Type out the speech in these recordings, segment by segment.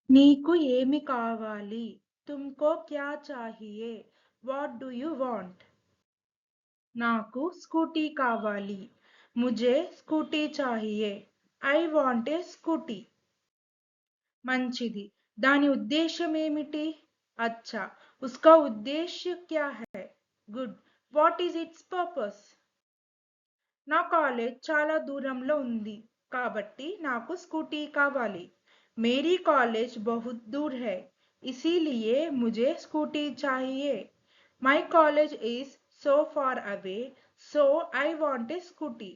నీకు ఏమి కావాలి? తుమ్కో క్యా చాహియే? What do you want? నాకు స్కూటీ కావాలి. ముझे స్కూటీ చాహియే. I want a scooty. మంచిది. దాని ఉద్దేశ్యమేమిటి? అచ్చా, ఉస్కా ఉద్దేశ్య క్యా హై? Good. What is its purpose? నా కాలేజ్ చాలా దూరంలో ఉంది కాబట్టి నాకు స్కూటీ కావాలి. मेरी कॉलेज बहुत दूर है इसीलिए मुझे स्कूटी चाहिए. My college is so far away so I want a scooty.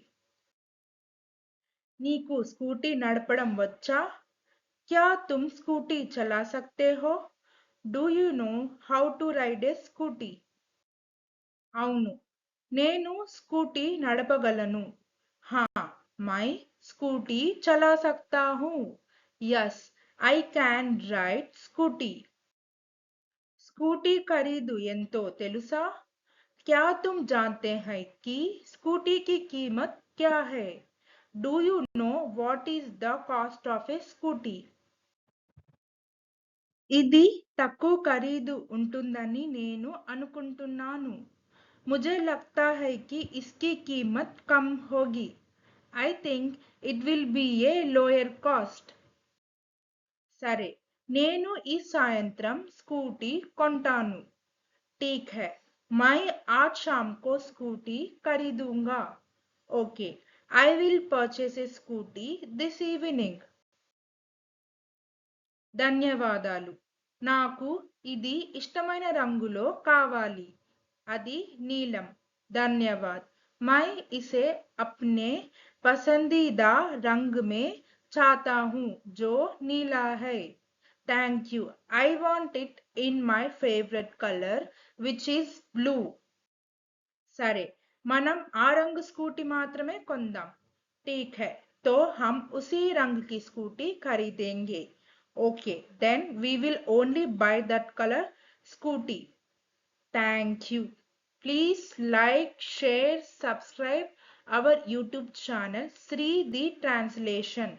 నీకు స్కూటీ నడపడం వచ్చా? क्या तुम स्कूटी चला सकते हो? Do you know how to ride a scooty? అవును, నేను స్కూటీ నడపగలను. హా, మై స్కూటీ చలా సక్తా హూ. Yes, I can ride scooty. Scooty ఖరీదు ఎంతో తెలుసా? क्या तुम जानते हैं कि स्कूटी की कीमत क्या है? Do you know what is the cost of a scooty? ఇది తక్కువ ఖరీదు ఉంటుందని నేను అనుకుంటున్నాను. मुझे लगता है कि इसकी कीमत कम होगी. I think it will be a lower cost. సరే, నేను ఈ సాయంత్రం స్కూటీ కొంటాను. ठीक है, मैं आज शाम को scooty खरीदूंगा. Okay, I will purchase a scooty this evening. ధన్యవాదాలు. నాకు ఇది ఇష్టమైన రంగులో కావాలి. అది నీలం. ధన్యవాద్. मैं इसे अपने पसंदीदा रंग में चाहता हूँ जो नीला है. Thank you. I want it in my favorite color which is blue. సరే, మనం ఆ రంగు స్కూటీ మాత్రమే కొందాం. ठीक है, तो हम उसी रंग की स्कूटी खरीदेंगे. Okay, then we will only buy that color scooty. Thank you. Please like, share, subscribe our YouTube channel Sri the Translation.